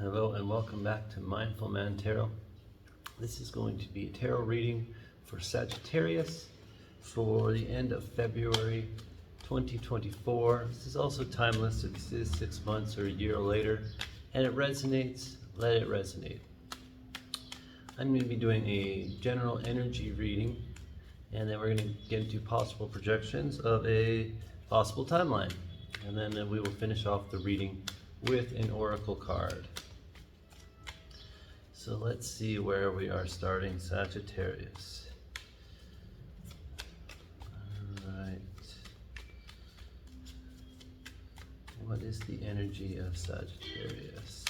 Hello and welcome back to Mindful Man Tarot. This is going to be a tarot reading for Sagittarius for the end of February 2024. This is also timeless, so this is 6 months or a year later, and it resonates, let it resonate. I'm going to be doing a general energy reading, and then we're going to get into possible projections of a possible timeline, and then we will finish off the reading with an oracle card. So let's see where we are starting, Sagittarius. Alright. What is the energy of Sagittarius?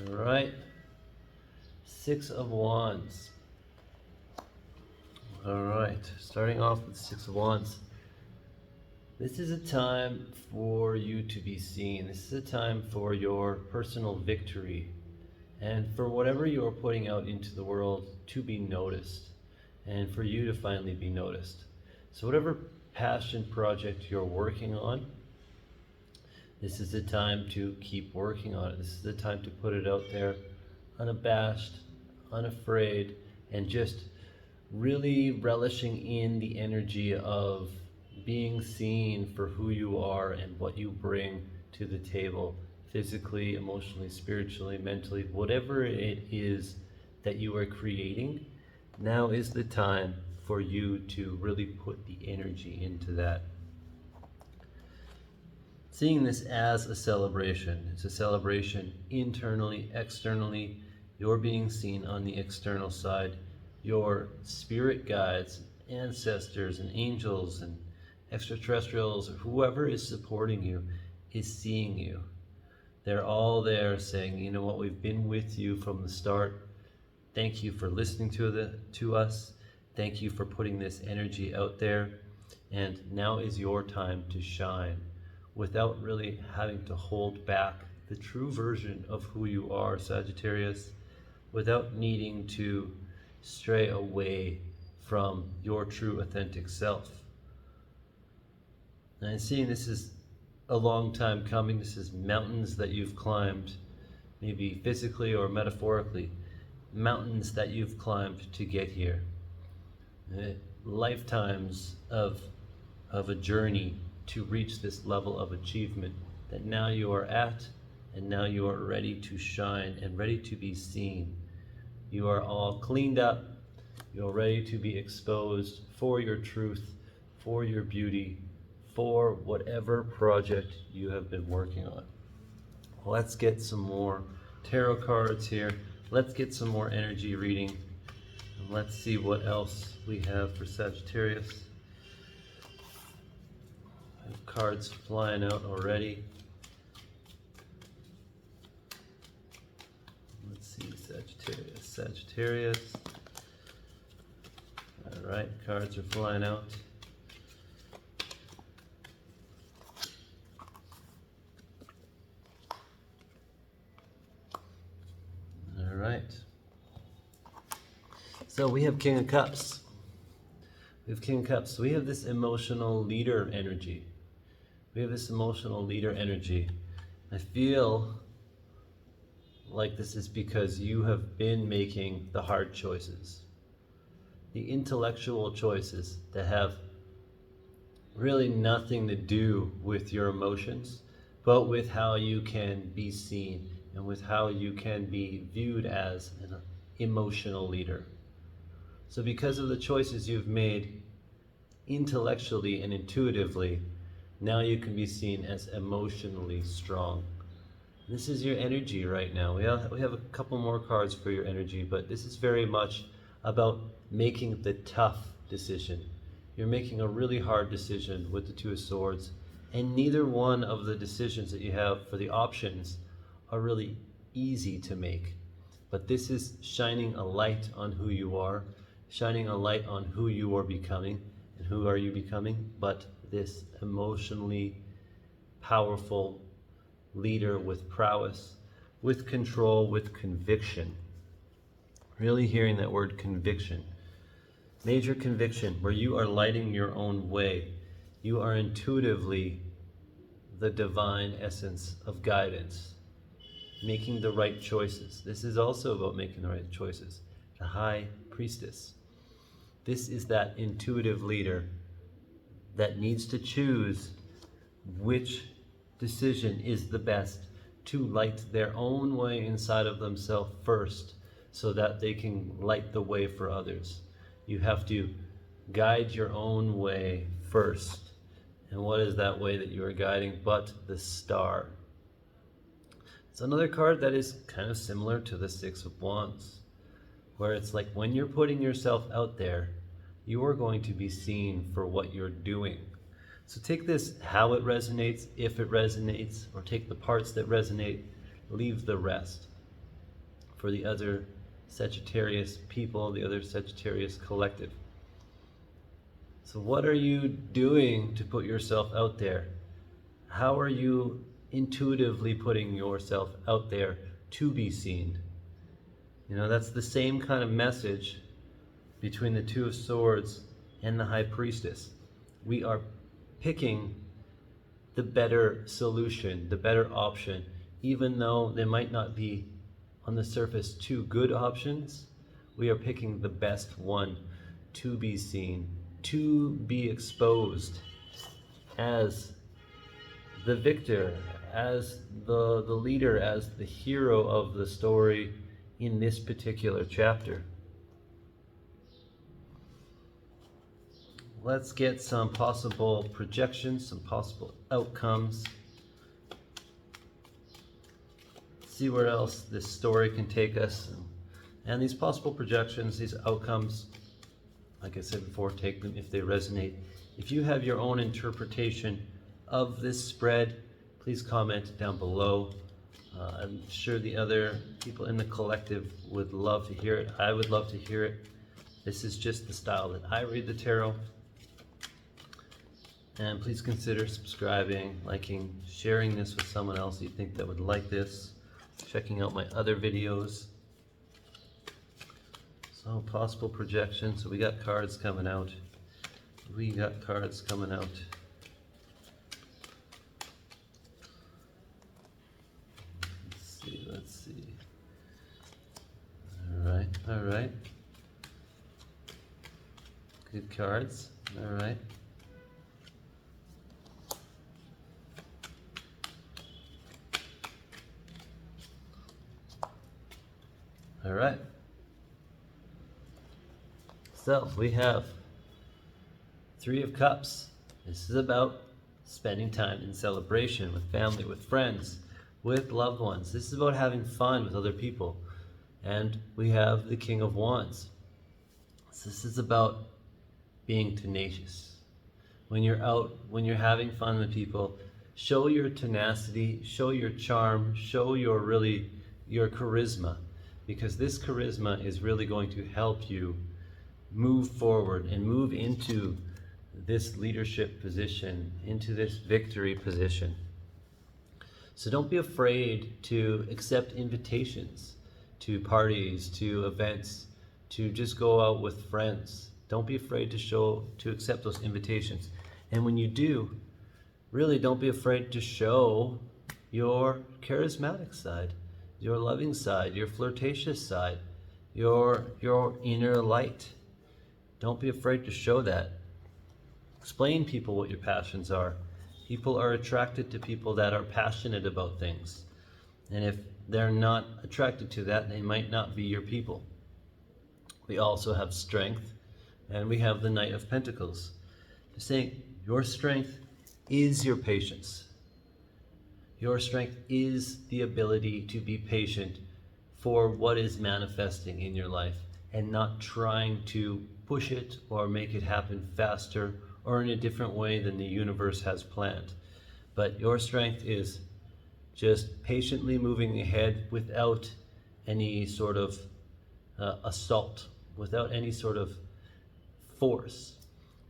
Alright. 6 of Wands. Alright, starting off with 6 of Wands. This is a time for you to be seen. This is a time for your personal victory and for whatever you're putting out into the world to be noticed and for you to finally be noticed. So whatever passion project you're working on, this is the time to keep working on it. This is the time to put it out there unabashed, unafraid, and just really relishing in the energy of being seen for who you are and what you bring to the table, physically, emotionally, spiritually, mentally, whatever it is that you are creating. Now is the time for you to really put the energy into that. Seeing this as a celebration. It's a celebration internally, externally. You're being seen on the external side. Your spirit guides, ancestors and angels and extraterrestrials, or whoever is supporting you, is seeing you. They're all there saying, you know what, we've been with you from the start. Thank you for listening to us. Thank you for putting this energy out there. And now is your time to shine without really having to hold back the true version of who you are, Sagittarius, without needing to stray away from your true authentic self. And I'm seeing this is a long time coming. This is mountains that you've climbed, maybe physically or metaphorically, mountains that you've climbed to get here. Lifetimes of a journey to reach this level of achievement that now you are at, and now you are ready to shine and ready to be seen. You are all cleaned up. You're ready to be exposed for your truth, for your beauty, for whatever project you have been working on. Let's get some more tarot cards here. Let's get some more energy reading. And let's see what else we have for Sagittarius. I have cards flying out already. Let's see, Sagittarius. All right, cards are flying out. All right. So we have King of Cups. We have King of Cups. So we have this emotional leader energy. We have this emotional leader energy. I feel like this is because you have been making the hard choices, the intellectual choices that have really nothing to do with your emotions, but with how you can be seen and with how you can be viewed as an emotional leader. So because of the choices you've made intellectually and intuitively, now you can be seen as emotionally strong. This is your energy right now. We have a couple more cards for your energy, but this is very much about making the tough decision. You're making a really hard decision with the Two of Swords, and neither one of the decisions that you have for the options are really easy to make. But this is shining a light on who you are, shining a light on who you are becoming. And who are you becoming? But this emotionally powerful leader with prowess, with control, with conviction. Really hearing that word conviction. Major conviction, where you are lighting your own way. You are intuitively the divine essence of guidance, making the right choices. This is also about making the right choices. The High Priestess. This is that intuitive leader that needs to choose which decision is the best to light their own way inside of themselves first, so that they can light the way for others. You have to guide your own way first. And what is that way that you are guiding but the star? It's another card that is kind of similar to the Six of Wands, where it's like when you're putting yourself out there, you are going to be seen for what you're doing. So take this how it resonates, if it resonates, or take the parts that resonate, leave the rest for the other Sagittarius people, the other Sagittarius collective. So what are you doing to put yourself out there? How are you intuitively putting yourself out there to be seen? You know, that's the same kind of message between the Two of Swords and the High Priestess. We are picking the better solution, the better option, even though there might not be on the surface two good options. We are picking the best one to be seen, to be exposed as the victor, as the leader, as the hero of the story in this particular chapter. Let's get some possible projections, some possible outcomes. See where else this story can take us. And these possible projections, these outcomes, like I said before, take them if they resonate. If you have your own interpretation of this spread, please comment down below. I'm sure the other people in the collective would love to hear it. I would love to hear it. This is just the style that I read the tarot. And please consider subscribing, liking, sharing this with someone else you think that would like this, checking out my other videos. So possible projections. So we got cards coming out. We got cards coming out. Let's see. All right. Good cards. All right. All right. So we have Three of Cups. This is about spending time in celebration with family, with friends, with loved ones. This is about having fun with other people. And we have the King of Wands. So this is about being tenacious. When you're out, when you're having fun with people, show your tenacity, show your charm, show your charisma, because this charisma is really going to help you move forward and move into this leadership position, into this victory position. So don't be afraid to accept invitations to parties, to events, to just go out with friends. Don't be afraid to accept those invitations. And when you do, really don't be afraid to show your charismatic side, your loving side, your flirtatious side, your inner light. Don't be afraid to show that. Explain people what your passions are. People are attracted to people that are passionate about things. And if they're not attracted to that, they might not be your people. We also have strength, and we have the Knight of Pentacles. Just saying, your strength is your patience. Your strength is the ability to be patient for what is manifesting in your life and not trying to push it or make it happen faster or in a different way than the universe has planned. But your strength is just patiently moving ahead without any sort of assault, without any sort of force.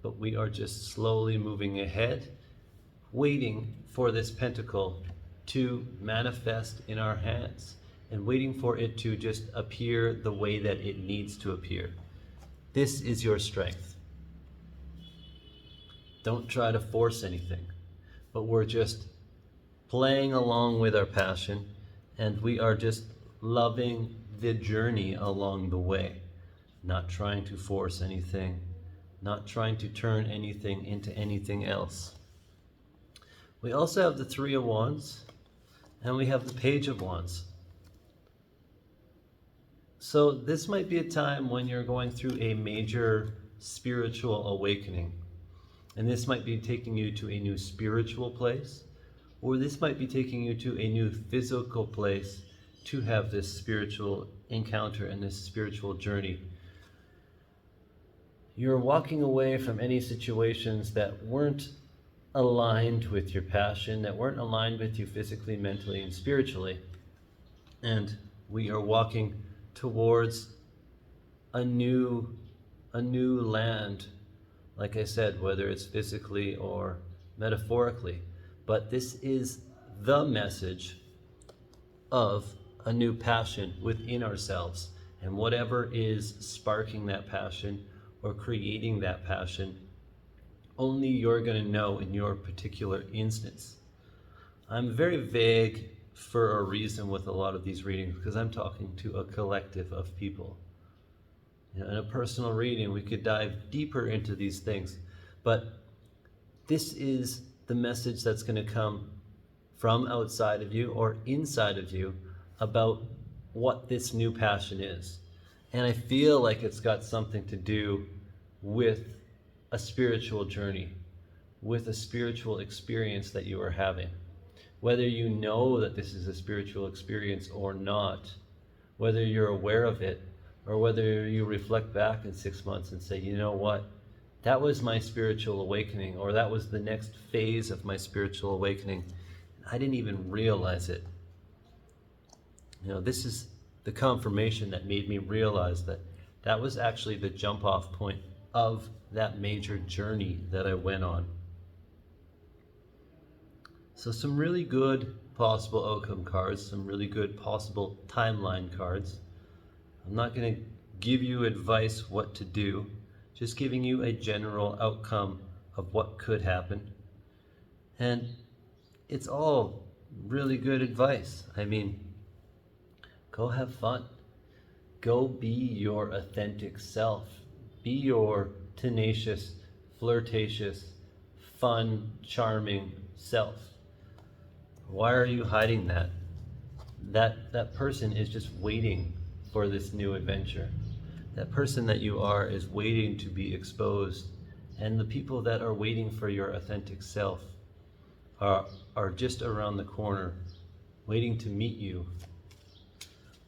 But we are just slowly moving ahead, waiting for this pentacle to manifest in our hands and waiting for it to just appear the way that it needs to appear. This is your strength. Don't try to force anything, but we're just playing along with our passion, and we are just loving the journey along the way, not trying to force anything, not trying to turn anything into anything else. We also have the Three of Wands, and we have the Page of Wands. So this might be a time when you're going through a major spiritual awakening. And this might be taking you to a new spiritual place, or this might be taking you to a new physical place to have this spiritual encounter and this spiritual journey. You're walking away from any situations that weren't aligned with your passion, that weren't aligned with you physically, mentally, and spiritually. And we are walking towards a new land, like I said, whether it's physically or metaphorically. But this is the message of a new passion within ourselves. And whatever is sparking that passion or creating that passion, only you're going to know in your particular instance. I'm very vague for a reason with a lot of these readings, because I'm talking to a collective of people. In a personal reading, we could dive deeper into these things, but this is the message that's going to come from outside of you or inside of you about what this new passion is. And I feel like it's got something to do with a spiritual journey, with a spiritual experience that you are having. Whether you know that this is a spiritual experience or not, whether you're aware of it, or whether you reflect back in 6 months and say, you know what, that was my spiritual awakening, or that was the next phase of my spiritual awakening. I didn't even realize it. This is the confirmation that made me realize that that was actually the jump off point of that major journey that I went on. So some really good possible outcome cards, some really good possible timeline cards. I'm not going to give you advice what to do, just giving you a general outcome of what could happen. And it's all really good advice. I mean, go have fun. Go be your authentic self. Be your tenacious, flirtatious, fun, charming self. Why are you hiding that? That person is just waiting for this new adventure. That person that you are is waiting to be exposed, and the people that are waiting for your authentic self are just around the corner, waiting to meet you.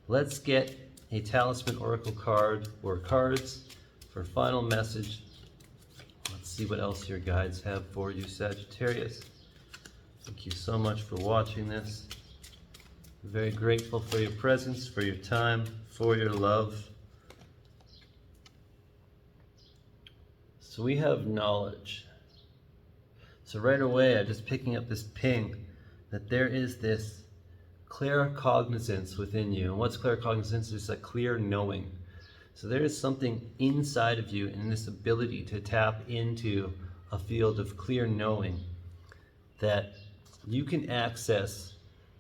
Let's get a talisman oracle card or cards for final message. Let's see what else your guides have for you, Sagittarius. Thank you so much for watching this. I'm very grateful for your presence, for your time, for your love. So we have knowledge. So right away, I'm just picking up this ping that there is this claircognizance within you. And what's claircognizance? It's a clear knowing. So there is something inside of you and this ability to tap into a field of clear knowing that you can access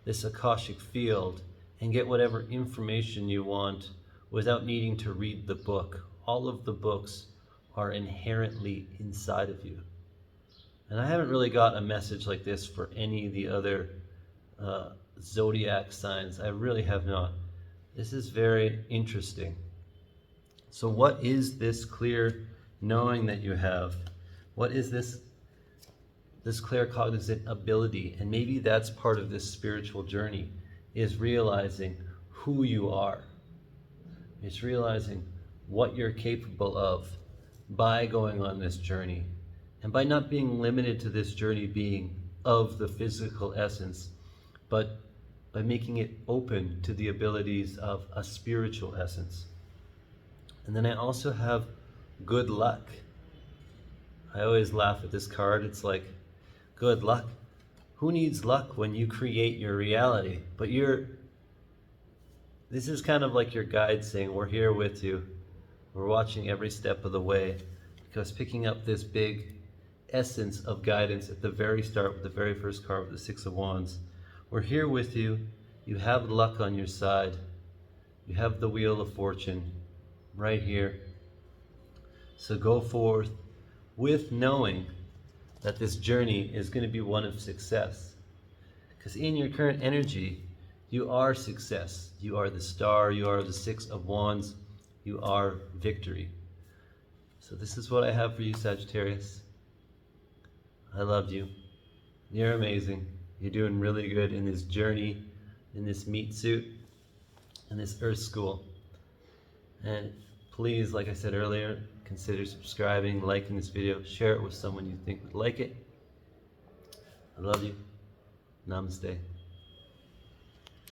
this Akashic field and get whatever information you want without needing to read the book. All of the books are inherently inside of you. And I haven't really got a message like this for any of the other zodiac signs. I really have not. This is very interesting. So what is this clear knowing that you have? What is this claircognizant ability? And maybe that's part of this spiritual journey, is realizing who you are. It's realizing what you're capable of by going on this journey, and by not being limited to this journey being of the physical essence, but by making it open to the abilities of a spiritual essence. And then I also have good luck. I always laugh at this card. It's like, good luck. Who needs luck when you create your reality? But this is kind of like your guide saying, we're here with you. We're watching every step of the way. Because picking up this big essence of guidance at the very start with the very first card with the Six of Wands. We're here with you. You have luck on your side. You have the Wheel of Fortune right here. So go forth with knowing that this journey is going to be one of success. Because in your current energy, you are success. You are the Star. You are the Six of Wands. You are victory. So this is what I have for you, Sagittarius. I love you. You're amazing. You're doing really good in this journey, in this meat suit, in this Earth School. And please, like I said earlier, consider subscribing, liking this video, share it with someone you think would like it. I love you. Namaste.